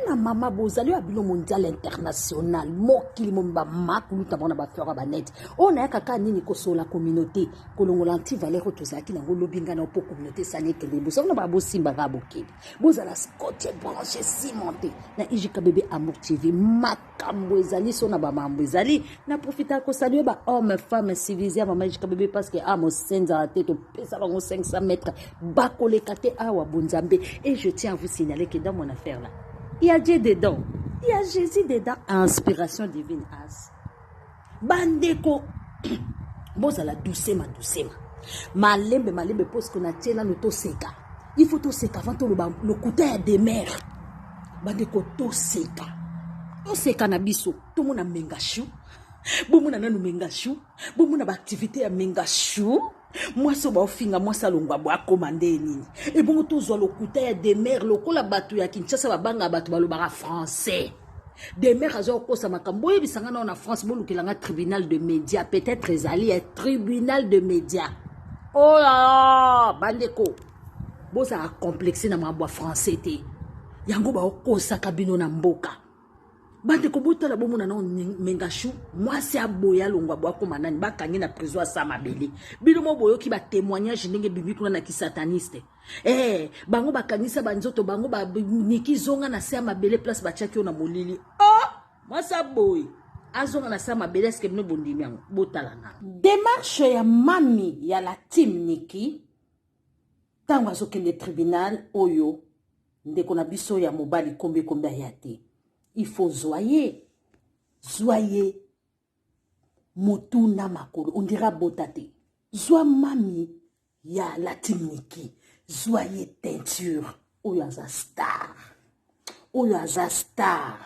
na mama bozali abilo mondial international mokili momba makulu tamona ba flora banet on a kaka nini ko sola communauté kolongola anti-valeur tozaki nango lobinga na po communauté sane kele bosona ba bosimba ga bokili bozala scotché branché cimenté na ijika bébé amour TV makambo ezali sona ba mambo ezali na profita ko saluer ba homme femme civilisé mama ijika bébé parce que amo senza la tête pesa bango 500 mètres bakolekate awa bonzambe et je tiens à vous signaler que dans mon affaire là il y a Dieu dedans. Il y a Jésus dedans. Inspiration divine as. Bandeko. Bozala doucement. Malembe, parce qu'on a tient là le to seka. Il faut to seka avant le côté des mers. Bandeko to seka. To seka na biso. Tout le monde a menga chou. Bomuna nanu menga chou. Bomuna ba activité ya menga chou. Moi so ba ofinga moi salongwa bo akomande nini et bongo to zo lokuta ya demer lokola batu ya Kinshasa babanga batu balobaka français demer azo kosa makambo ebisanga na France bolukilanga tribunal de médias peut-être ezali un tribunal de médias oh là bandeko boza complexé na mabwa français te yango ba okosa kabino na mboka bande ko botala bomona na mengashu mwasi aboya longwa bwa ko manani bakangi na prison à Samabele bino mo boyo ki ba témoignage ndenge bibi kuna na ki sataniste bango bakanisa banzoto bango ba niki zonga na Samabele place ba chaki na molili mwasi aboy azonga na Samabele eske bino bondimi yango botala na démarche ya mami ya la team Niki tango azokende tribunal oyo ndeko na biso ya mobali kombe ya te. Il faut zoyer motuna makolo on dira botate zwa mami ya la timniki zoyer teinture oyo aza star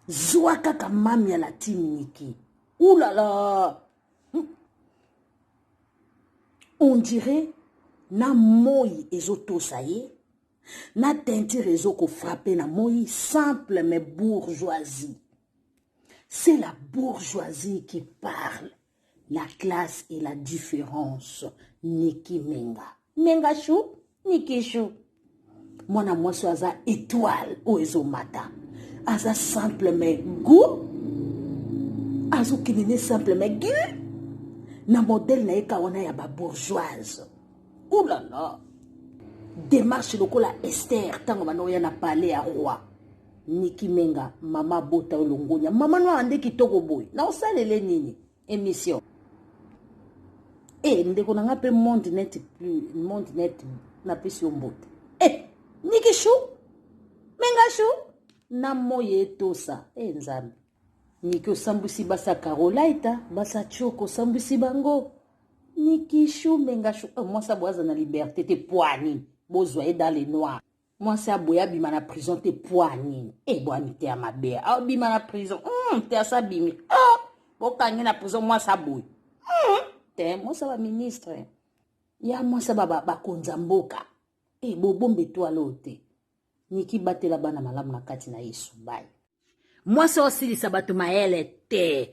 zwa kaka mami ya la timniki oulala on dirait na moi ezotosa ye na teinture ezoko frappé na moi simple mais bourgeoisie. C'est la bourgeoisie qui parle. La classe et la différence. Niki Menga. Menga chou, Niki chou. Mwana mwasi aza étoile o ezomata. Aza simple mais goût. Azo kinene simple mais goût. Na modèle na eka wana ya ba bourgeoise. Ouh là là. Démarche lokola Esther tango manoya na palais à roi Niki Menga mama bota olongonya mama no ande kitoko boy na osalele nini émission ndeko na ngape monde net na pesi ombote Niki chou Menga chou na moye tosa nzambe Niki osambusi basa Carolaita basa choko sambusi bango Niki chou Menga chou moi ça boise na liberté te poani bozoye dans les noirs. Moi, c'est à boya bima na prison te poignine. Boani te à ma belle. Bima na prison. Te à sa bimi. Bokanye na prison, moi, ça boy. Moi, ça va ministre. Ya moi, ça va konzamboka. Bobombe to alote. Niki bate la bana malamu na kati na Yesu. Bye. Moi, ça aussi, ça bato maele te.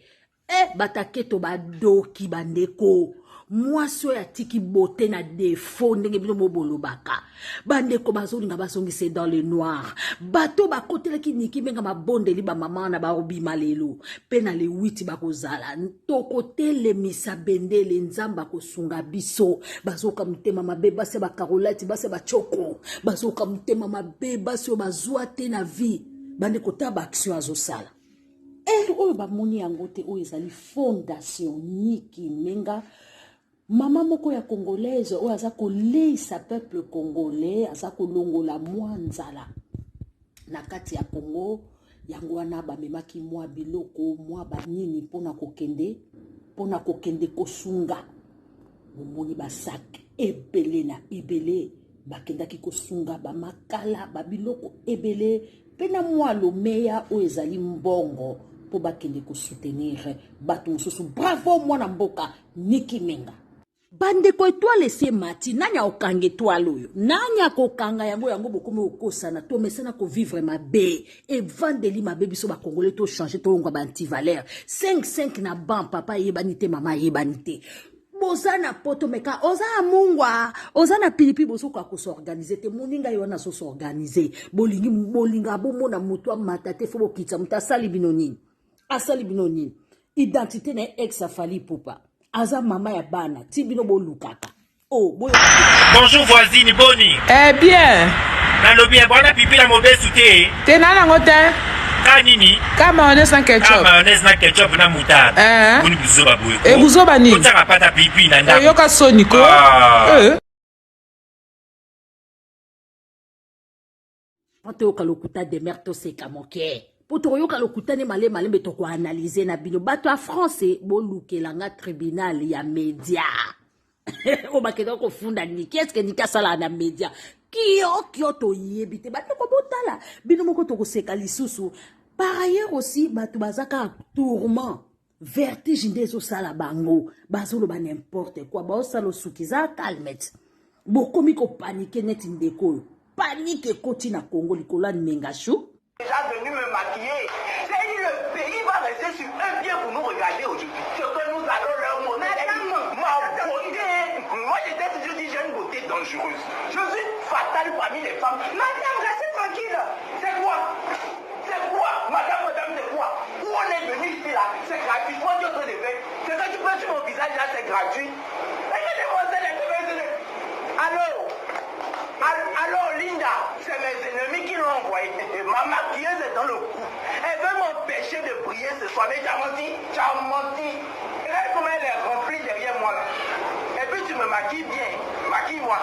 Bataketo badoki bandeko. Moi so ya tiki beauté na défaut ndenge bino mobolo baka bandeko bazoli nga basongise dans le noir bato bakotela ki Niki Menga mabondeli ba mama na ba obi malelo pe na le 8 bakozala tokotele misa bendele nzamba kosunga biso bazoka mutema mabeba se ba Carolite base ba choko bazoka mutema mabeba se bazwa te na vie bandeko taba action azosala oyo ba moni yango te oyo ezali fondation Niki Menga Mama moko ya congolaise o aza koleisa peuple congolais aza kolongola mwanzala na kati ya Congo yango wana bamemaki mwa biloko mwa banini pona kokende kosunga momoni basak ebele na ebele bakendaki kosunga bamakala babiloko ebele pena mwa lomeya o ezali mbongo po bakende kosoutenir bato mosusu bravo mwana mboka Niki Menga bandeko étoile se mati nanya okange étoile oyo nanya kokanga yango bokomi okosana to mesana ko vivre mabe et vandeli mabe biso ba congolais to changer to longwa ba anti-valeur 5 na ban papa yebanité mama yebanité Bozana poto meka oza mungwa ozana pilipi bosoka ko s'organiser te moninga yona so s'organiser bolinga bomona mutu amatate fo bokitsa muta sali binonini asali binonini identité na ex afali pupa aza mama ya bana tibino bolukaka oh boyo. Bonjour voisine Boni. Eh bien. Nalobi ya bwana pipi la mobesu te. Te nana ngote. Ka nini? Ka mayonnaise na ketchup. Ka mayonnaise na ketchup na moutarde. Boni buzoba boyo. E buzoba nini? Kutaka pata pipi na ndako. Yoka soni ko. Poto yoka lokuta de mer to seka moke. Poto yoka lokuta ne male male beto ko analyser na bino bato a France bolukela tribunal ya media. O bakeda ko funda ni qu'est-ce que ni kasala na media. Kio to yebite bato ko botala bino moko to ko seka lisusu. Par ailleurs aussi bato bazaka tourment vertige ndezo sala bango bazolo ba n'importe quoi ba osalo sukiza calmette. Bokomi ko paniquer net ndeko. Panique koti na Congo likola Mengachou. Déjà venu me maquiller. C'est dit le pays va rester sur un pied pour nous regarder aujourd'hui. Ce que nous allons leur montrer. Ma beauté. Moi je dis j'ai une beauté dangereuse. Je suis fatale parmi les femmes. Madame, restez tranquille. C'est quoi? C'est quoi? Madame, c'est quoi? Où on est venu ici là? C'est gratuit. Moi je te réveille. C'est que tu peux sur mon visage là, c'est gratuit. Regardez-moi ça, allô? Alors Linda, c'est mes ennemis qui l'ont envoyé. Ma maquilleuse est dans le coup. Elle veut m'empêcher de briller ce soir. Mais tu as menti. Regarde comment elle est remplie derrière moi là. Et puis tu me maquilles bien. Maquille-moi.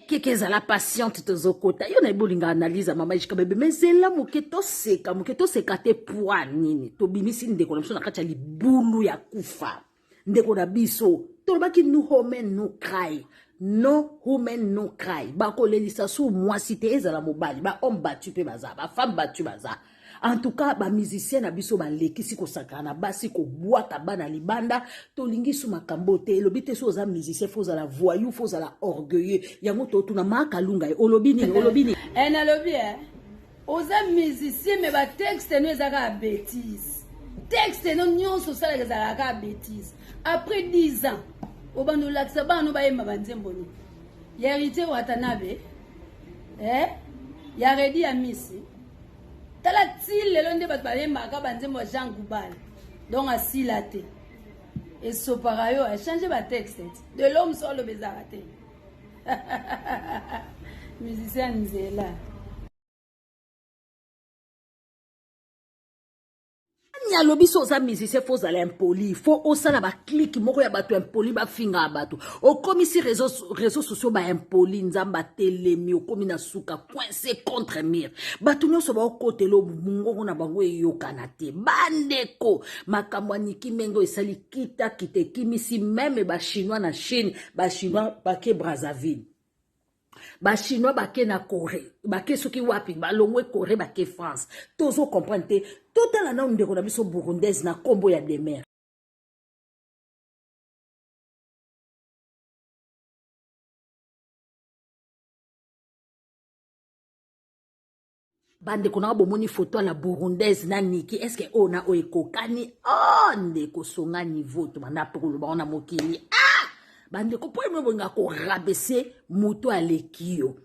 Kekeza la patiente tozokota. Yo na bolinga analyse mama jika bebe mezela muketo seka te poa nini. To bimisi ndeko na mso na kacha libulu ya kufa. Ndeko na biso. Tolobaki no women no cry. No women no cry. Bako lelisa sou mwasi te ezala mobali. Ba homme battu pe baza. Ba femme battu baza. En tout cas, ba musicien na biso ba leki siko sakana basi ko boaka bana libanda tolingi sou makambo te lobite so za musicien foza la voyou foza la orgueilleux yango to tuna makalunga olobini na lobi oza musicien me ba texte no ezaka bêtise texte no nyonso sala ezaka bêtise après 10 ans obando laksa bano ba yema banzembo ni hérité Watanabe ya redi ya misi tala til lelo nde bato bayembaka banzembo Jean Goubal donc asila te esopaka yo achange batexte de l'homme solo bezaka te musicien nzela Nyalobi so za musicien faut aller impoli faut osala ba click moko ya bato impoli ba finga bato okomi si réseaux sociaux ba impoli nzamba telemi okomi na suka coincé contre mur bato nyonso ba okotelo mungongo na bango eyokana te bandeko makambo niki mengo esali kita kimisi même ba chinois na Chine ba chinois bake Brazzaville ba chinois bake na Corée bake soki wapi ba longwe Corée bake France tozo comprendre te totala na ndeko na biso burundaise na kombo ya demer bandeko na bomoni photo à la burundaise na niki est-ce que ona oekokani ndeko songa niveau to bana pour le bana mokili bandeko po mwe nga ko rabaisser moto alekio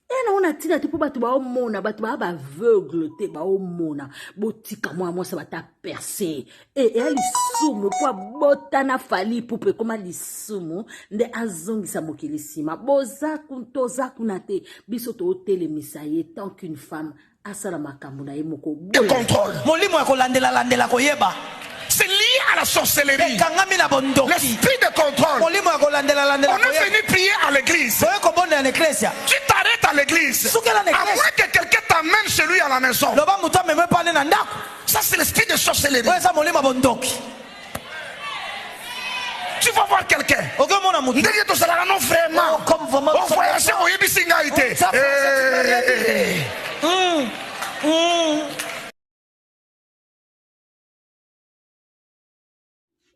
na ona tina te po bato ba omona bato ba aveugle te ba omona botika moi ça va ta percer ali sumu po botana fali poupe koma lisumu nde azongisa mokili sima boza kuntoza kunate biso to telemisa ye tant qu'une femme asala makambo na ye moko contrôle molimo ya kolandela koyeba. C'est lié à la sorcellerie. L'esprit de contrôle. On est venu prier à l'église. Tu t'arrêtes à l'église. À moins que quelqu'un t'amène chez lui à la maison. Ça c'est l'esprit de sorcellerie. Tu vas voir quelqu'un. Non vraiment. On voyage au Yebisingaïté.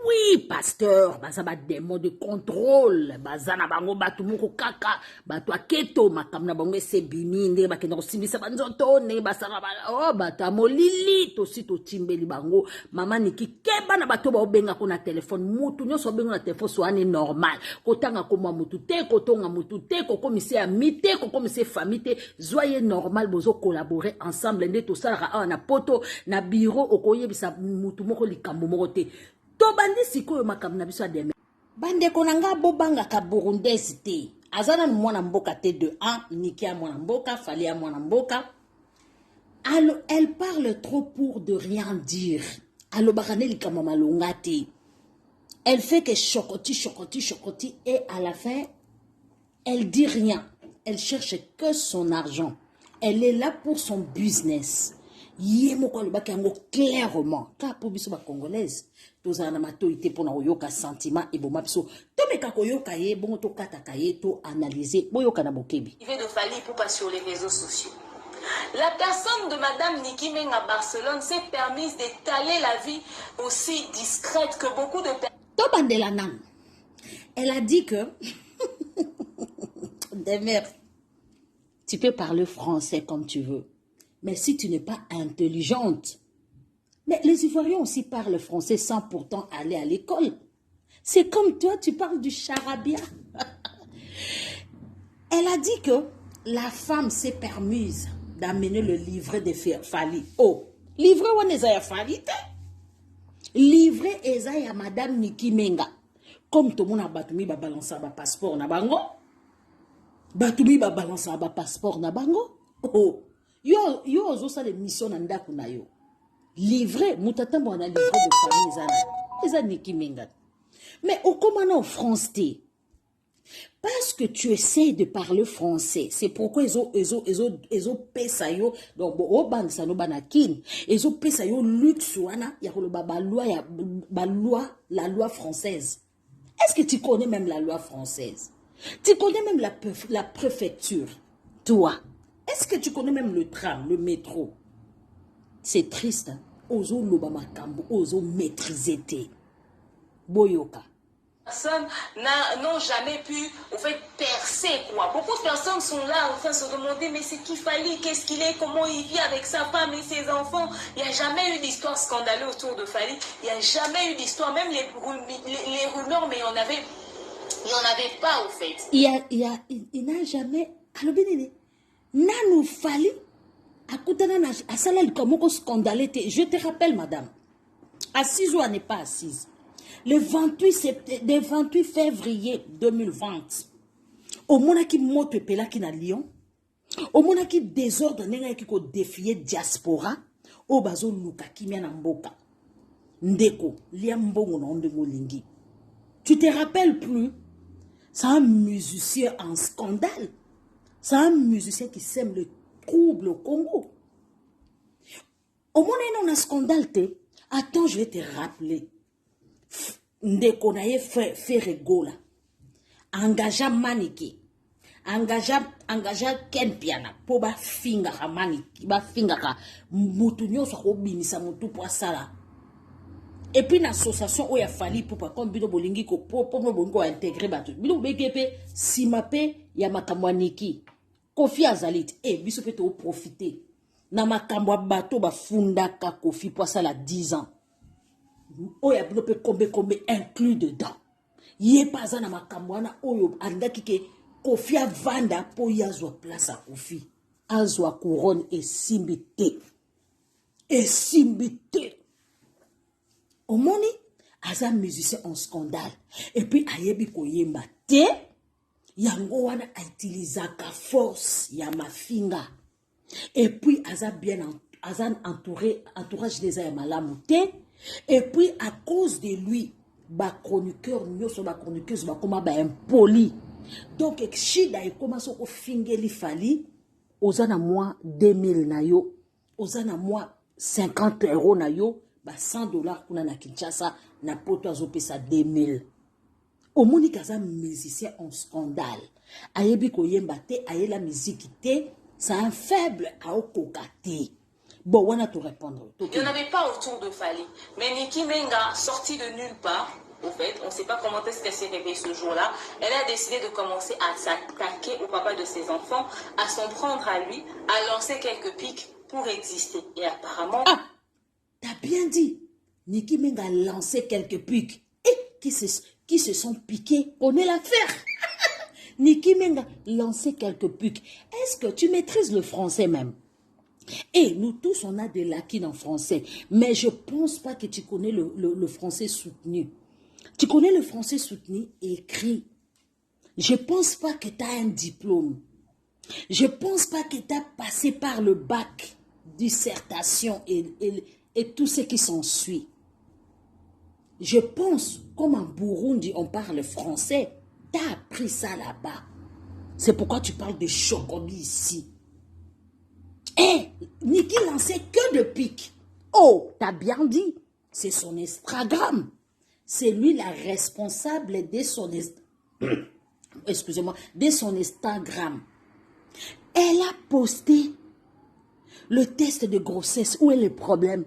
Oui, pasteur baza ba démon de contrôle baza na bango batu moko kaka batu aketo makambo na bango esebimi ndenge bakenda kosimbisa banzoto ndenge basala oh batu amolili tosi totimbeli bango mama Niki keba na bato baobenga ko na telefone mutu nyonso obenga na telefone soane normal kotanga ko mutu te kotonga mutu te kokomisa ami te kokomisa famille te zoye normal bozo collaborer ensemble nde tosalaka na poto na bureau okoyebisa mutu moko likambo moko te to bandi sikoyo makambo na biso ademe bandeko na nga bobangaka burundese te azana mwana mboka te de Niki ya mwana mboka Fally ya mwana mboka. Alors, elle parle trop pour de rien dire. Alors, elle fait que chocoti et à la fin elle dit rien. Elle cherche que son argent. Elle est là pour son business. Clairement, car pour biso ba congolaise, tous en amatoité pour na yoka sentiment et bon mapso. To meka koyoka ye bon to kataka ye to analyser boyoka na bokebi. Il veut de Fally pour pas sur les réseaux sociaux. La personne de Madame Niki Menga à Barcelone s'est permise d'étaler la vie aussi discrète que beaucoup de personnes. Elle a dit que Demer, tu peux parler français comme tu veux, mais si tu n'es pas intelligente. Mais les Ivoiriens aussi parlent français sans pourtant aller à l'école. C'est comme toi, tu parles du charabia. Elle a dit que la femme s'est permise d'amener le livret de Fally. Oh, livret ou n'est-ce Fally? Livret est à Madame Niki Menga. Comme tout le monde a batumi ba balancer ba passeport na bango. Batumi ba balancer ba passeport na bango. Oh, yo ozo sa de mission na ndaku na yo. Livret, mutata mwana livret de famille zana. Eza Niki Menga. Mais au comment en France t'es? Parce que tu essaies de parler français, c'est pourquoi ils ont pesayo donc au ban sano banakin, ils ont pesayo luxe wana ya la loi française. Est-ce que tu connais même la loi française? Tu connais même la préfecture? Toi, est-ce que tu connais même le tram, le métro? C'est triste, hein? Ozo lobama kambo, ozo maîtriser te. Boyoka. Personnes n'ont jamais pu en fait percer quoi. Beaucoup de personnes sont là en train de se demander mais c'est qui Fally, qu'est-ce qu'il est, comment il vit avec sa femme et ses enfants. Il n'y a jamais eu d'histoire scandaleuse autour de Fally. Il n'y a jamais eu d'histoire, même les rumeurs, mais il n'y en avait pas au fait. Il n'a jamais. Alors bien Nanou Fally à côté à Salal comme scandalé. Je te rappelle madame, assise ou elle n'est pas assise. Le 28 février 2020, au moment qui monte pela qui na Lyon, au moment qui désordre nenga qui ko défier diaspora, au bazo luka qui mia na mboka. Ndeko, lia mbongo na onde molingi. Tu te rappelles plus? C'est un musicien en scandale. C'est un musicien qui sème le trouble au Congo. Au moment où on a scandale, attends, je vais te rappeler. Ndeko na ye fait rigola. Engagea Maniki. Engagea Ken Piana. Po ba finga ka Maniki. Ba finga ka mutu nyonso ko binisa mutu po asala. Et puis l'association où il a fallu pour pas comme bino bolingi ko po bongo intégrer batu. Bino begepe si mape ya makamwa Niki. Kofi azalit biso pe to profiter. Na makamwa bato ba funda ka Kofi po asala 10 ans. Oya bino pe kombe inclus dedans. Yé pas na makamwana oyo andaki ke Kofi avanda po yazwa place à Kofi. Azwa couronne et simbité. Omoni aza musicien en scandale. Et puis ayebi koyemba te yango wana a utilisé ka force ya mafinga. Et puis aza bien entourage des ya malamu te. Et puis, à cause de lui, ba chroniqueur, ba chroniqueuse, ba koma ba impoli. Donc, Shida e commence à finger li Fally, ozana moi 2000 na yo, ozana moi 50 € na yo, ba $100 kuna na Kinshasa, na poto azopesa 2000. Omoni kaza musicien en scandale. Ayebi koyemba te, aye la musique te, c'est un faible à okokate. Bon, on a tout répondre. Il n'y en avait pas autour de Fally. Mais Niki Menga, sorti de nulle part, au fait. On ne sait pas comment est-ce qu'elle s'est réveillée ce jour-là. Elle a décidé de commencer à s'attaquer au papa de ses enfants, à s'en prendre à lui, à lancer quelques pics pour exister. Et apparemment... Ah, t'as bien dit. Nicki Meng a lancé quelques pics. Et qui se sont piqués. On est l'affaire. Nicki Meng a lancé quelques pics. Est-ce que tu maîtrises le français même? Et nous tous, on a des lacunes en français. Mais je ne pense pas que tu connais le français soutenu. Tu connais le français soutenu écrit. Je ne pense pas que tu as un diplôme. Je ne pense pas que tu as passé par le bac, dissertation et tout ce qui s'ensuit. Je pense, comme en Burundi, on parle français. Tu as appris ça là-bas. C'est pourquoi tu parles de chocobi ici. Eh, Nicki lançait que de piques. Oh, t'as bien dit. C'est son Instagram. C'est lui la responsable de son excusez-moi, de son Instagram. Elle a posté le test de grossesse. Où est le problème?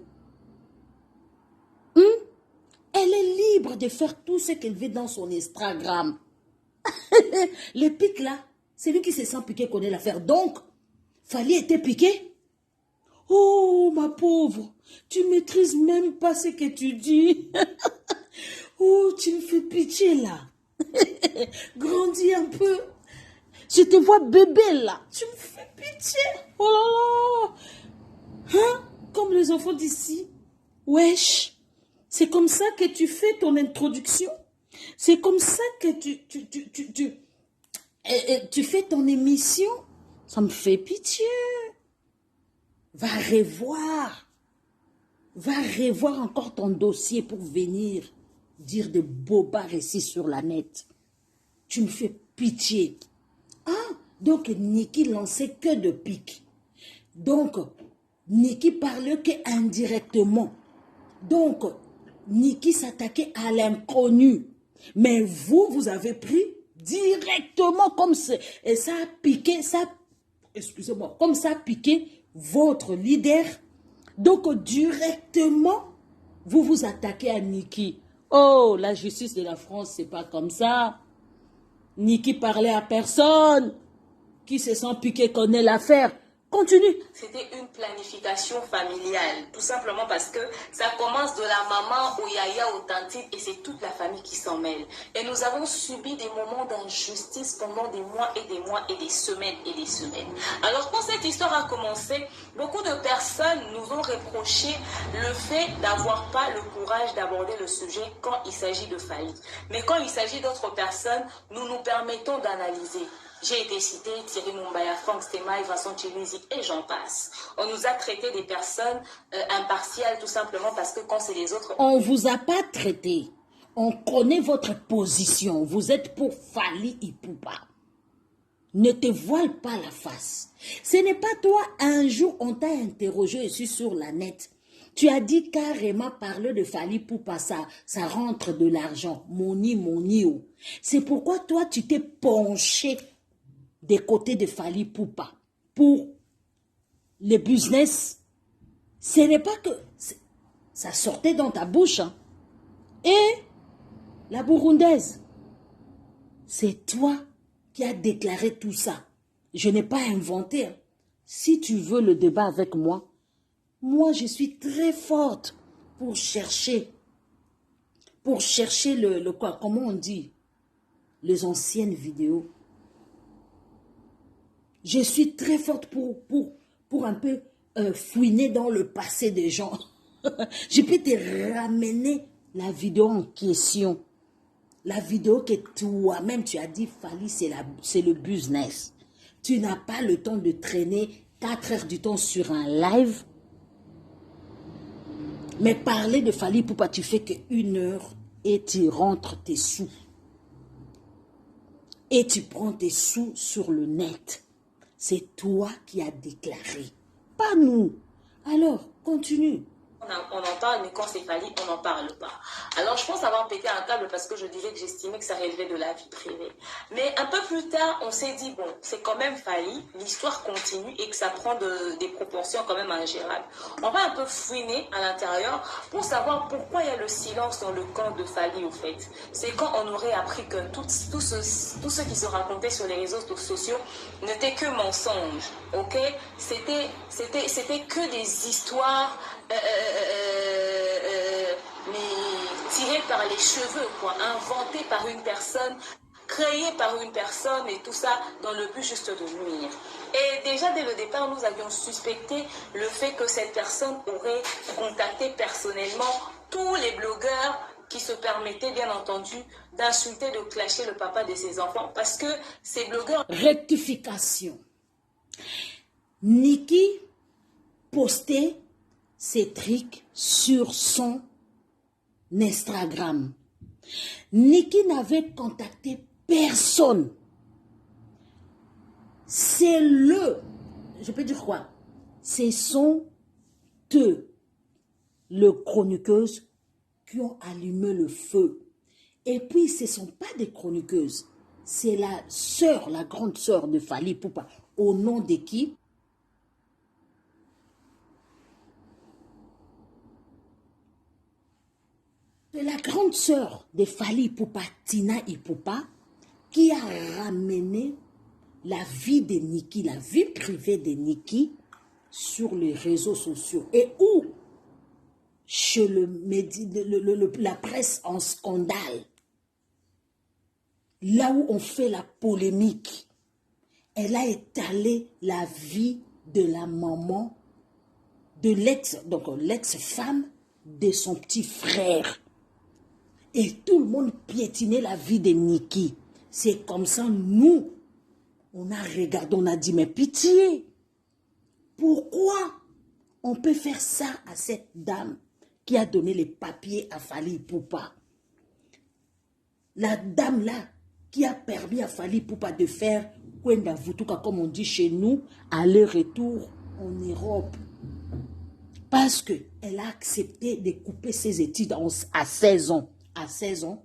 Elle est libre de faire tout ce qu'elle veut dans son Instagram. Les pics là, c'est lui qui se sent piqué connaît l'affaire. Donc, Fally était piqué. Oh, ma pauvre, tu maîtrises même pas ce que tu dis. Oh, tu me fais pitié là. Grandis un peu. Je te vois bébé là. Tu me fais pitié. Oh là là. Hein? Comme les enfants d'ici. Wesh. C'est comme ça que tu fais ton introduction. C'est comme ça que tu fais ton émission. Ça me fait pitié. Va revoir. Va revoir encore ton dossier pour venir dire de bobards ici sur la net. Tu me fais pitié. Ah, donc Nicki lançait que de piques. Donc, Nicki parlait que indirectement. Donc, Nicki s'attaquait à l'inconnu. Mais vous avez pris directement comme ça. Et ça a piqué, excusez-moi, comme ça a piqué votre leader. Donc, directement, vous vous attaquez à Nicki. Oh, la justice de la France, c'est pas comme ça. Nicki parlait à personne. Qui se sent piqué connaît l'affaire. Continue. C'était une planification familiale, tout simplement parce que ça commence de la maman au yaya au tantine et c'est toute la famille qui s'en mêle. Et nous avons subi des moments d'injustice pendant des mois et des mois et des semaines et des semaines. Alors quand cette histoire a commencé, beaucoup de personnes nous ont reproché le fait d'avoir pas le courage d'aborder le sujet quand il s'agit de Fally. Mais quand il s'agit d'autres personnes, nous nous permettons d'analyser. J'ai été cité, Thierry Mumbaya, Franck Stemai, Vincent Chiluzi et j'en passe. On nous a traité des personnes impartiales tout simplement parce que quand c'est les autres... On ne vous a pas traité. On connaît votre position. Vous êtes pour Fally Ipupa. Ne te voile pas la face. Ce n'est pas toi, un jour on t'a interrogé ici sur la net. Tu as dit carrément parler de Fally Ipupa, ça rentre de l'argent. Money. C'est pourquoi toi tu t'es penché des côtés de Fally Ipupa pour le business. Ce n'est pas que ça sortait dans ta bouche. Hein. Et la burundaise, c'est toi qui as déclaré tout ça. Je n'ai pas inventé. Hein. Si tu veux le débat avec moi, je suis très forte pour chercher le quoi, comment on dit, les anciennes vidéos. Je suis très forte pour un peu fouiner dans le passé des gens. Je peux te ramener la vidéo en question. La vidéo que toi-même tu as dit, Fally, c'est le business. Tu n'as pas le temps de traîner 4 heures du temps sur un live. Mais parler de Fally Ipupa, tu fais que 1 heure et tu rentres tes sous. Et tu prends tes sous sur le net. C'est toi qui as déclaré, pas nous. Alors, continue. on en parle, mais quand c'est Fally, on n'en parle pas. Alors, je pense avoir pété un câble parce que je disais que j'estimais que ça relevait de la vie privée. Mais un peu plus tard, on s'est dit, bon, c'est quand même Fally, l'histoire continue et que ça prend des proportions quand même ingérables. On va un peu fouiner à l'intérieur pour savoir pourquoi il y a le silence dans le camp de Fally, au fait. C'est quand on aurait appris que tout ce qui se racontait sur les réseaux sociaux n'était que mensonges, ok? C'était que des histoires mais tirées par les cheveux, quoi, inventées par une personne, créées par une personne, et tout ça dans le but juste de nuire. Et déjà dès le départ, nous avions suspecté le fait que cette personne aurait contacté personnellement tous les blogueurs qui se permettaient, bien entendu, d'insulter, de clasher le papa de ses enfants, parce que ces blogueurs... Rectification. Niki postait ses trucs sur son Instagram. Niki n'avait contacté personne. C'est je peux dire quoi? Ce sont eux, les chroniqueuses, qui ont allumé le feu. Et puis, ce ne sont pas des chroniqueuses. C'est la sœur, la grande sœur de Fally Ipupa. Au nom de qui? C'est la grande sœur de Fally Ipupa, Tina Ipupa, qui a ramené la vie de Niki, la vie privée de Niki sur les réseaux sociaux. Et où, chez la presse en scandale, là où on fait la polémique, elle a étalé la vie de la maman, de l'ex-femme de son petit frère. Et tout le monde piétinait la vie de Niki. C'est comme ça, nous, on a regardé, on a dit, mais pitié, pourquoi on peut faire ça à cette dame qui a donné les papiers à Fally Ipupa? La dame là, qui a permis à Fally Ipupa de faire Kwenda Vutuka, comme on dit chez nous, aller-retour en Europe. Parce qu'elle a accepté de couper ses études à 16 ans. À 16 ans.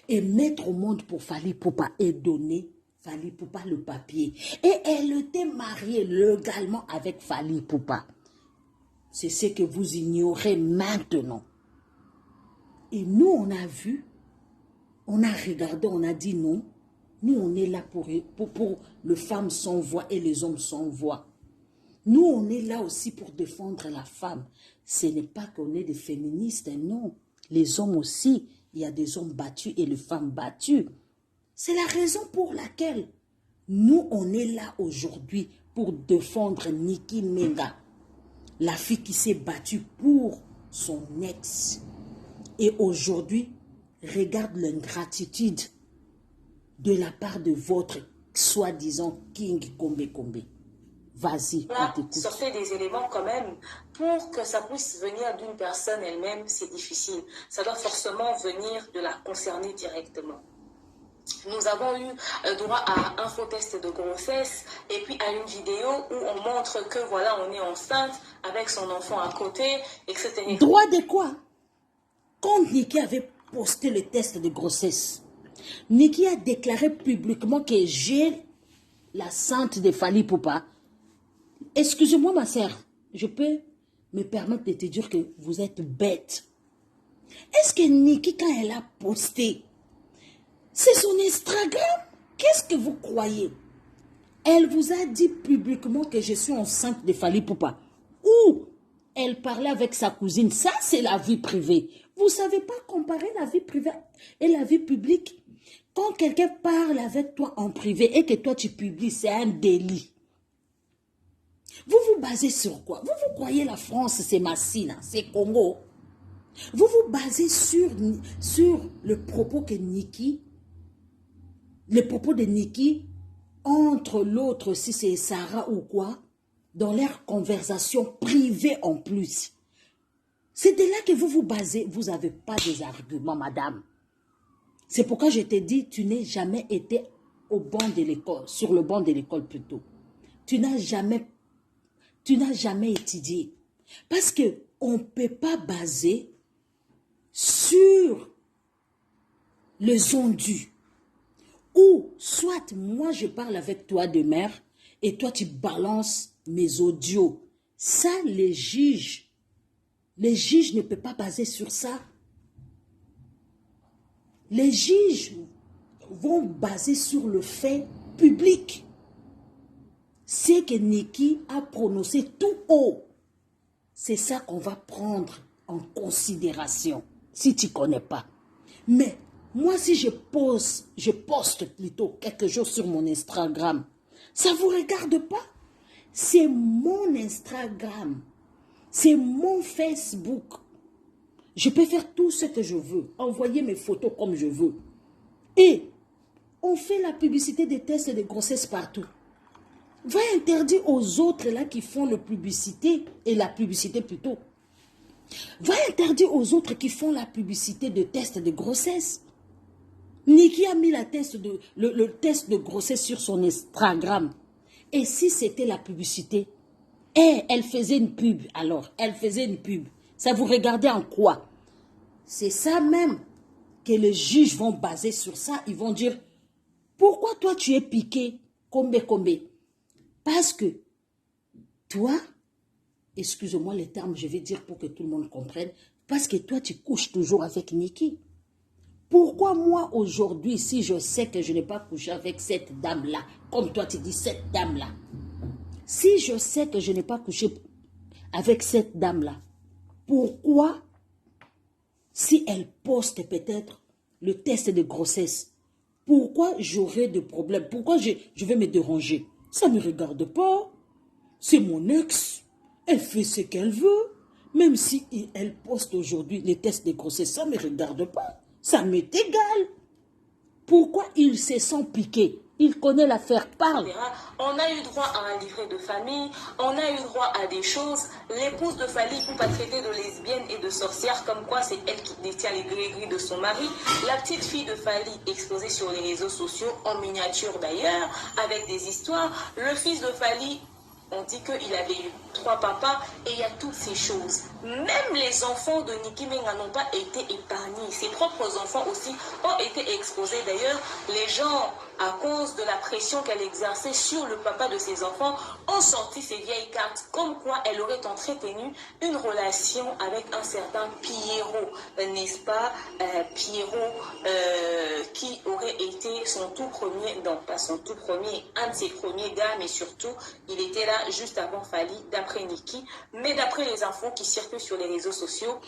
Et mettre au monde pour Fally Ipupa et donner Fally Ipupa le papier. Et elle était mariée légalement avec Fally Ipupa. C'est ce que vous ignorez maintenant. Et nous, on a vu, on a regardé, on a dit non. Nous, on est là pour les femmes sans voix et les hommes sans voix. Nous, on est là aussi pour défendre la femme. Ce n'est pas qu'on est des féministes, non. Les hommes aussi, il y a des hommes battus et les femmes battues. C'est la raison pour laquelle nous, on est là aujourd'hui pour défendre Niki Menga, la fille qui s'est battue pour son ex. Et aujourd'hui, regarde l'ingratitude de la part de votre soi-disant King Kombe Kombe. Vas-y, on t'écoute. Sortez des éléments quand même pour que ça puisse venir d'une personne elle-même, c'est difficile. Ça doit forcément venir de la concerner directement. Nous avons eu droit à un faux test de grossesse et puis à une vidéo où on montre que voilà, on est enceinte avec son enfant à côté, etc. Droit de quoi? Quand Niki avait posté le test de grossesse, Niki a déclaré publiquement que j'ai la sainte de Fally Ipupa. Excusez-moi ma sœur, je peux me permettre de te dire que vous êtes bête. Est-ce que Niki, quand elle a posté, c'est son Instagram? Qu'est-ce que vous croyez? Elle vous a dit publiquement que je suis enceinte de Fally Ipupa. Ou elle parlait avec sa cousine. Ça, c'est la vie privée. Vous ne savez pas comparer la vie privée et la vie publique? Quand quelqu'un parle avec toi en privé et que toi tu publies, c'est un délit. Vous vous basez sur quoi? Vous croyez la France, c'est Massina, c'est Congo? Vous vous basez sur le propos que Niki, le propos de Niki, entre l'autre, si c'est Sarah ou quoi, dans leur conversation privée en plus. C'est de là que vous vous basez. Vous n'avez pas des arguments, madame. C'est pourquoi je t'ai dit, tu n'es jamais été au banc de l'école, sur le banc de l'école plutôt. Tu n'as jamais étudié. Parce que on ne peut pas baser sur les ondus. Ou soit moi je parle avec toi de mère et toi tu balances mes audios. Ça, les juges ne peuvent pas baser sur ça. Les juges vont baser sur le fait public. C'est que Niki a prononcé tout haut. C'est ça qu'on va prendre en considération, si tu ne connais pas. Mais moi, si je poste plutôt quelque chose sur mon Instagram, ça ne vous regarde pas. C'est mon Instagram. C'est mon Facebook. Je peux faire tout ce que je veux, envoyer mes photos comme je veux. Et on fait la publicité des tests de grossesse partout. Va interdire aux autres là qui font la publicité plutôt. Va interdire aux autres qui font la publicité de tests de grossesse. Niki a mis le test de grossesse sur son Instagram. Et si c'était la publicité, elle faisait une pub alors. Elle faisait une pub. Ça vous regardait en quoi? C'est ça même que les juges vont baser sur ça. Ils vont dire, pourquoi toi tu es piqué? Combé? Parce que toi, excusez-moi les termes, je vais dire pour que tout le monde comprenne, parce que toi tu couches toujours avec Niki. Pourquoi moi aujourd'hui, si je sais que je n'ai pas couché avec cette dame-là, comme toi tu dis cette dame-là, si je sais que je n'ai pas couché avec cette dame-là, pourquoi, si elle poste peut-être le test de grossesse, pourquoi j'aurais de problème? Pourquoi je vais me déranger? Ça ne me regarde pas. C'est mon ex. Elle fait ce qu'elle veut. Même si elle poste aujourd'hui les tests de grossesse, ça ne me regarde pas. Ça m'est égal. Pourquoi il se sent piqué? Il connaît l'affaire, parle. On a eu droit à un livret de famille, on a eu droit à des choses. L'épouse de Fally Ipupa traitée de lesbienne et de sorcière, comme quoi c'est elle qui détient les gris-gris de son mari. La petite fille de Fally exposée sur les réseaux sociaux, en miniature d'ailleurs, avec des histoires. Le fils de Fally, on dit qu'il avait eu 3 papas et il y a toutes ces choses. Même les enfants de Niki Menga n'ont pas été épargnés. Ses propres enfants aussi ont été exposés. D'ailleurs, les gens, à cause de la pression qu'elle exerçait sur le papa de ses enfants, ont sorti ces vieilles cartes comme quoi elle aurait entretenu une relation avec un certain Pierrot, n'est-ce pas? Pierrot qui aurait été son tout premier, non pas son tout premier, un de ses premiers gars, mais surtout, il était là juste avant Fally, d'après Niki. Mais d'après les infos qui circulent sur les réseaux sociaux,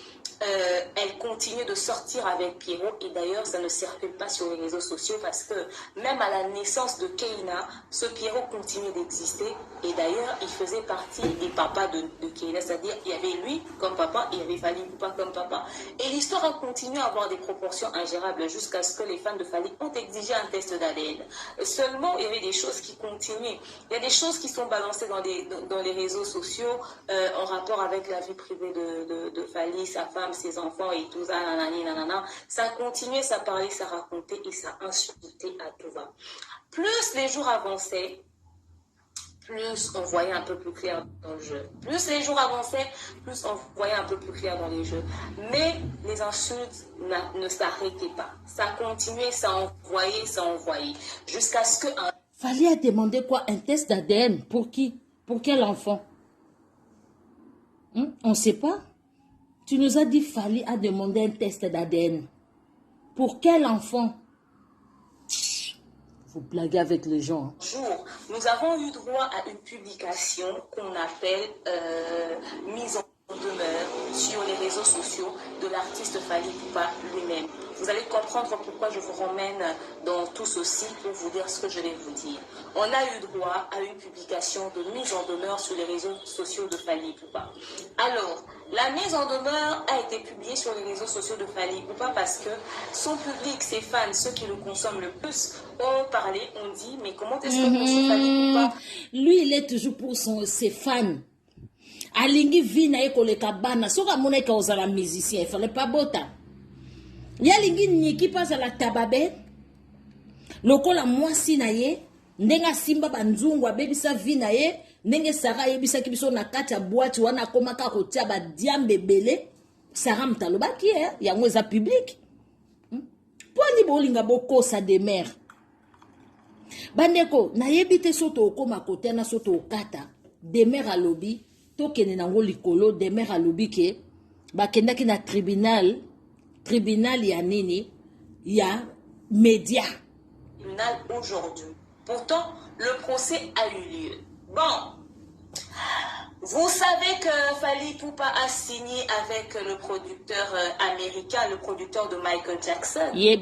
elle continue de sortir avec Pierrot. Et d'ailleurs, ça ne circule pas sur les réseaux sociaux parce que même à la naissance de Keina, ce Pierrot continue d'exister. Et d'ailleurs, il faisait partie des papas de Keina. C'est-à-dire, il y avait lui comme papa, il y avait Fally Ipupa comme papa. Et l'histoire a continué à avoir des proportions ingérables jusqu'à ce que les fans de Fally ont exigé un test d'ADN. Seulement, il y avait des choses qui continuaient. Il y a des choses qui sont balancées dans les réseaux sociaux en rapport avec la vie privée de Fally, sa femme, ses enfants et tout ça, nanana. Ça continuait, ça parlait, ça racontait et ça insultait à tout va. Plus les jours avançaient, plus on voyait un peu plus clair dans le jeu. Plus les jours avançaient, plus on voyait un peu plus clair dans les jeux. Mais les insultes ne s'arrêtaient pas. Ça continuait, ça envoyait. Jusqu'à ce que... Fally a demandé quoi? Un test d'ADN? Pour qui? Pour quel enfant? On ne sait pas. Tu nous as dit Fally a demandé un test d'ADN. Pour quel enfant? Vous blaguez avec les gens. Jour, nous avons eu droit à une publication qu'on appelle mise en demeure sur les réseaux sociaux de l'artiste Fally Ipupa lui-même. Vous allez comprendre pourquoi je vous ramène dans tout ceci pour vous dire ce que je vais vous dire. On a eu droit à une publication de mise en demeure sur les réseaux sociaux de Fally Ipupa. Alors, la mise en demeure a été publiée sur les réseaux sociaux de Fally Ipupa parce que son public, ses fans, ceux qui le consomment le plus, ont parlé, ont dit, mais comment est-ce que pour Fally Ipupa? Lui, il est toujours pour ses fans. Alingi vina eko le kabana, soka moneka ozala musicien, il fallait pas bota. Yalingi Niki passe à la tababe, lokola mwasi na ye, Ndenga simba banzungu abebisa vi na ye, ndenge Sarah yebisaki biso na kati ya boîte wana akomaka kotia ba diambe belé, Sarah mtalobaki yango eza public. Poni bolinga bokosa de mer. Bandeko, na yebite soto okoma kote na soto okata, de mer alobi, tokene nango likolo, de mer alobi ke, bakendaki na tribunal ya nini, ya média. Tribunal aujourd'hui. Pourtant, le procès a eu lieu. Bon, vous savez que Fally Ipupa a signé avec le producteur américain, le producteur de Michael Jackson. On dit que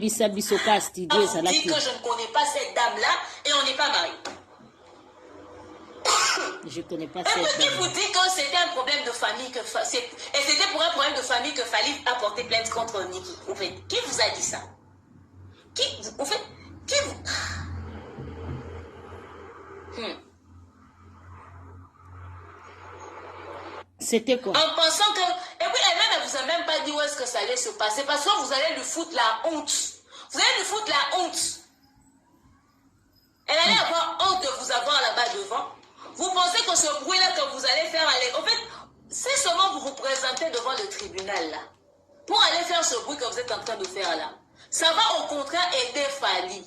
je ne connais pas cette dame-là et on n'est pas mariés. Je ne connais pas Et cette vous dame. dites que c'était un problème de famille, et c'était pour un problème de famille que Fally a porté plainte contre Nicki. Au fait, qui vous a dit ça? Qui vous... C'était quoi? En pensant que... Et puis elle-même, elle vous a même pas dit où est-ce que ça allait se passer. Parce que vous allez lui foutre la honte. Vous allez lui foutre la honte. Elle allait avoir honte de vous avoir là-bas devant. Vous pensez que ce bruit-là que vous allez faire... En fait, c'est seulement vous représenter devant le tribunal là. Pour aller faire ce bruit que vous êtes en train de faire là. Ça va au contraire aider Fally.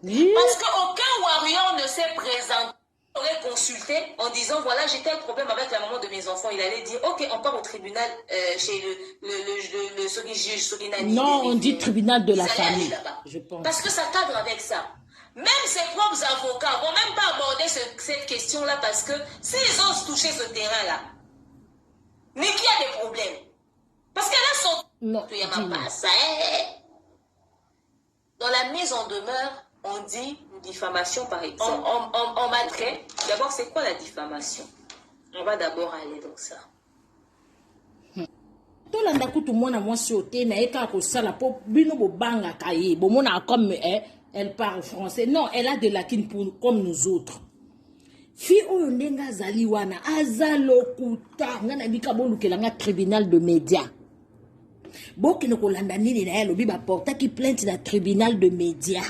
Parce qu'aucun warrior ne s'est présenté. On aurait consulté en disant voilà j'ai tel problème avec la maman de mes enfants, il allait dire ok on part au tribunal chez le juge Sorinani. Non, on dit tribunal de la famille, je pense. Parce que ça cadre avec ça. Même ses propres avocats vont même pas aborder cette question là parce que s'ils osent toucher ce terrain là, mais qui a des problèmes? Parce qu'elle a son... Non, dans la mise en demeure, on dit diffamation par exemple. On mettrait... D'abord, c'est quoi la diffamation? On va d'abord aller dans ça. Tolanda kutu mwana mwasi ote na eka ko sala po bino bo banga kaye bo mona comme elle parle français. Non, elle a de la kin comme nous autres. Fi oyo ndenga zali wana azalokuta ngana bika bolukela nga tribunal de média. Boki no kolanda nini na yalo biba porta ki plainte na tribunal de média.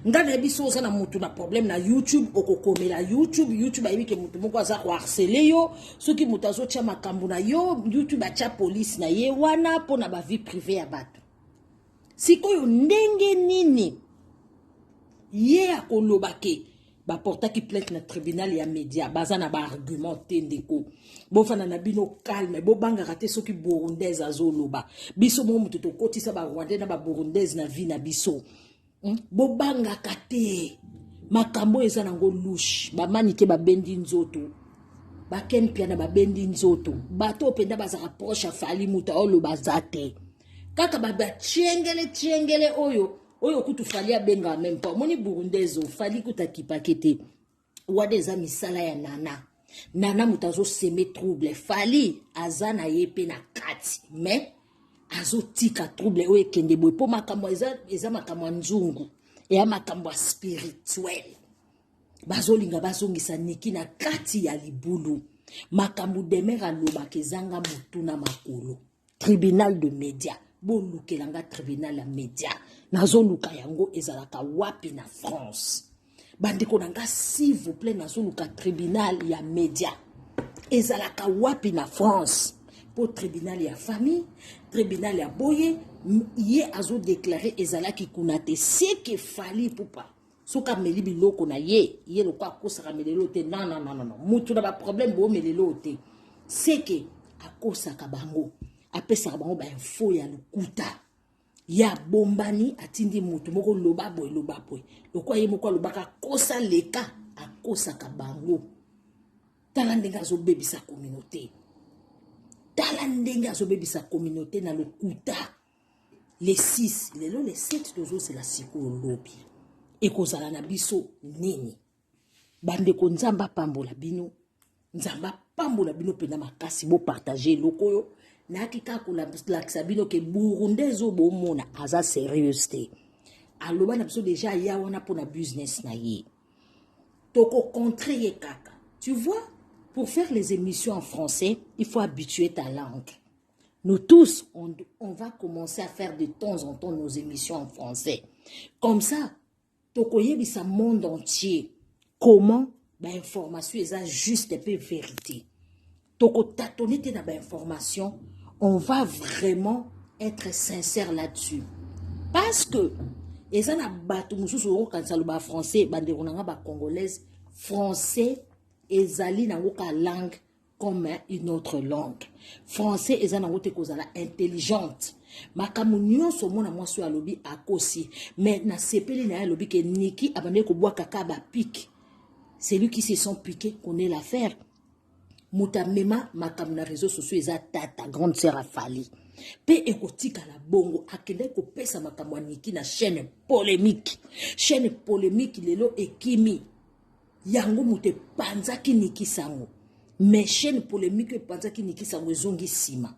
Ngana biso za na mutu na problème na YouTube okokomela YouTube ayibi ke mutu moko aza ko harceler yo soki mutu azotia makambo na yo YouTube atia police na ye wana pona ba vie privée ya bato. Sikoyo ndenge nini ye akoloba ke ba porta ki plainte na tribunal ya média baza na ba argument tendeko bo fana na bino calme bo banga raté soki burundaise azoloba biso mo mutu to kotisa ba rwandais na ba burundaise na vie na biso. Bobanga kate makambo eza nango louche bamanike babendi nzoto baken pia na babendi nzoto bato penda baza rapproche a Fally muta olo bazate kaka baba tiengele oyo kutu Fally abenga même pas moni burundaise Fally kuta kipakete wadeza misala ya nana mutazo seme trouble Fally azana yepe na kati mais azo tika trouble oye kende boy po makambo eza makambo nzungu ya makambo spirituel bazolinga bazongisa Nicki na kati ya libulu makambo demera loba kezanga mutu na makolo tribunal de média bolukelanga tribunal ya média nazoluka yango ezalaka wapi na France bandeko nanga s'il vous plaît nazoluka tribunal ya média ezalaka wapi na France pour tribunal ya famille, tribunal ya boye, ye azo déclaré ezalaki kunate c'est que Fally Ipupa. Soka meli biloko na ye le kwa kosa melelo te non. Mutu na ba problème bo melelo te. C'est que akosa kabango, apesa bango ba info ya lukuta. Ya bombani atindi mutu moko loba boy. Lokwa ye moko lobaka kosa leka akosa kabango. Talandenga zo bebisa communauté. Talandenga zo bebisa communauté na lokuta. Les 6, les 7 toujours c'est la siko lobi. Et kozala na biso nini. Bande ko nzamba pambola bino. Nzamba pambola bino pena makasi bo partager lokoyo. Na kika ko la sabino ke burundezo bo mona aza sérieux te. Aloba na biso déjà ya wana pona business na ye. Toko contre ye kaka. Tu vois, pour faire les émissions en français, il faut habituer ta langue. Nous tous, on va commencer à faire de temps en temps nos émissions en français. Comme ça, tokoyebisa monde entier comment information est juste et vérité. Toko tâtonner te na information, on va vraiment être sincère là-dessus. Parce que eza na bato mususu quand ça le ba français bande ronanga ba congolaise français ezali na ngoka langue comme une autre langue. Français eza na ngote kozala intelligente. Makamu nyonso mona mwasi alobi akosi mais na sepeli na alobi ke Niki abande ko bois kaka ba pique. C'est lui qui se sont piqués connaît l'affaire. Mutamema makamu na réseaux sociaux eza tata grande sœur afali. Pe ekotika la bongo akende ko pesa makamu Niki na chaîne polémique. Chaîne polémique lelo ekimi. Yango mute panzaki Niki sango. Mais chaîne polémique panzaki Niki sango zongi sima.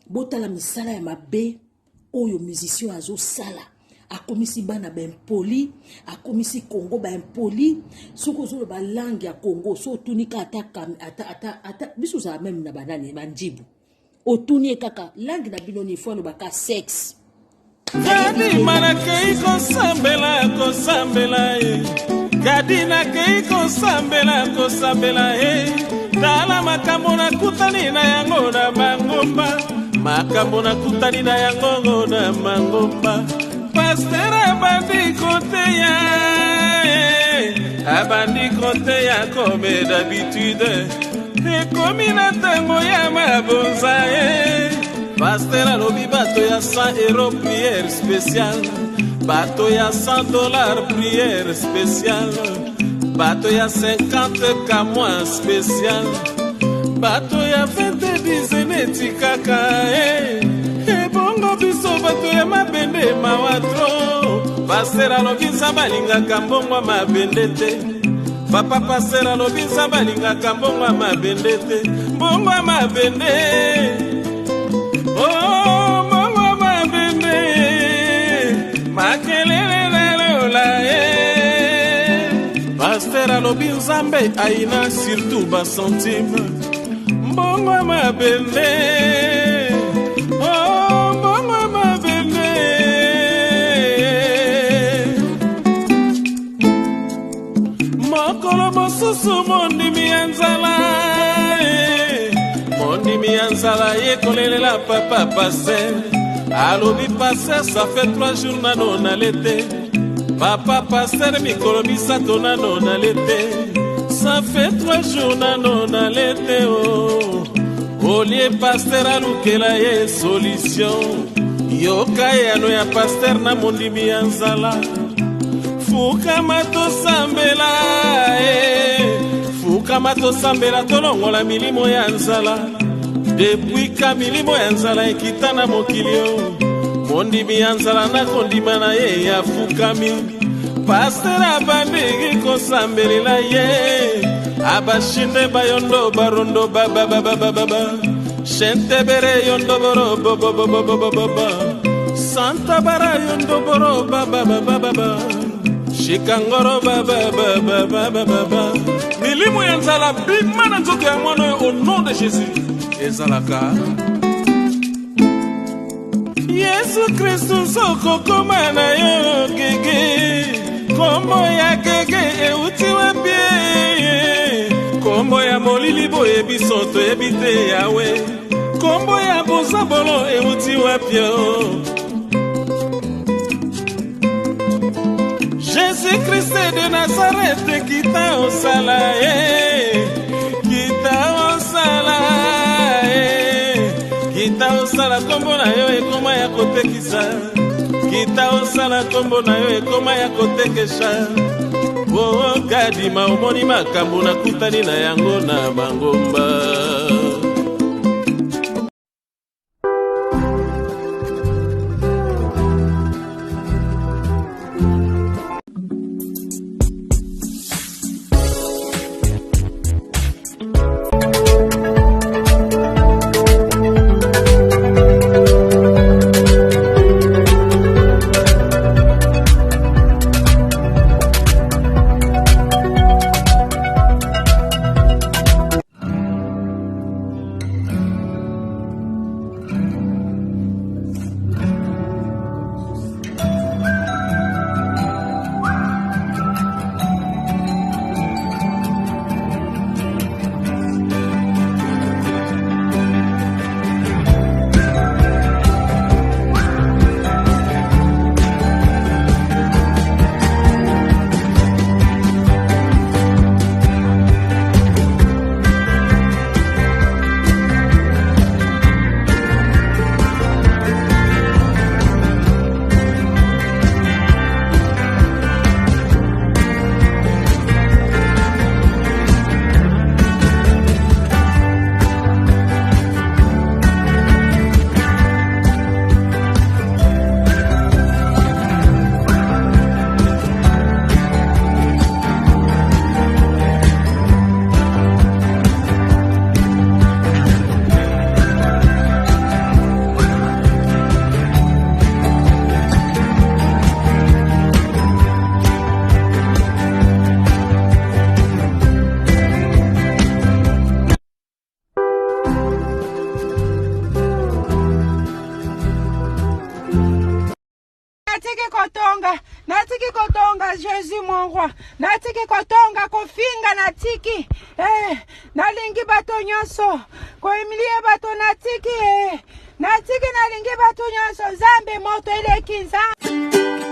Bota la misala ya mabe oyo musicien azo sala. Akomisi bana ben poli, akomisi Congo ben poli, soko zo ba langue ya Congo so tunika ata biso za même na banani banjibu. Otuni kaka langue na binoni fo no baka sexe. Gadi manake kosambela Gadi na ke kosambela Dala makambo na kutani na yango na mangomba Makambo na kutani na yango na mangomba Pastera abandi kote ya comme d'habitude Ekomi na tango ya mabonza Pastera lobi bato ya 100 € prière spéciale Bato ya $100 prière spéciale Bato ya 50 kamois spécial Bato ya 20 dizaine kaka Bongo biso bato ya mabende mawatro Pasera lobinza balinga kambongwa mabende te Papa pasera lobinza balinga kambongwa mabende te Mbongwa mabende Oh mbongwa mabende Makelele lola Pasteur lobi nzambe aina surtout ba centime Mbongwa mabende Oh mbongwa mabende Mokolo mosusu mondimi ya nzala yekolelela papa passer Alobi passer ça fait 3 jours na l'été Papa passer mikolo misato na l'été Ça fait 3 jours na l'été oh Olie pasteur alukela ye solution Yoka yano ya pasteur na mondimi ya nzala Fuka mato sambela tolongola milimo ya nzala Depuis ka milimo ya nzala ekita na mokilio Mondimi ya nzala na kondima na ye ya fukami Pasteur abandiki kosambelela ye Abashinde bayondo barondo baba Shente bere yondo boro baba Santa bara yondo boro baba Shikangoro baba Milimo ya nzala bima na nzoto ya mwana au nom de Jésus Ezalaka Yesu Kristu soko koma na yo gege Kombo ya gege euti wapie Kombo ya molili boye bisoto ebite yawe Kombo ya bozabolo euti wapie Jésus Christ de Nazareth kita osala Kita osala kombo na yo ekoma ya kotekisa Kita osala kombo na yo ekoma ya kotekesha Oh kadima omoni makambo na kutani na yango na bangomba natiki kotonga Jésus mon roi, natiki kotonga kofinga natiki, nalingi bato nyonso, koimilie bato natiki, natiki nalingi bato nyonso, Nzambe moto eleki Nzambe.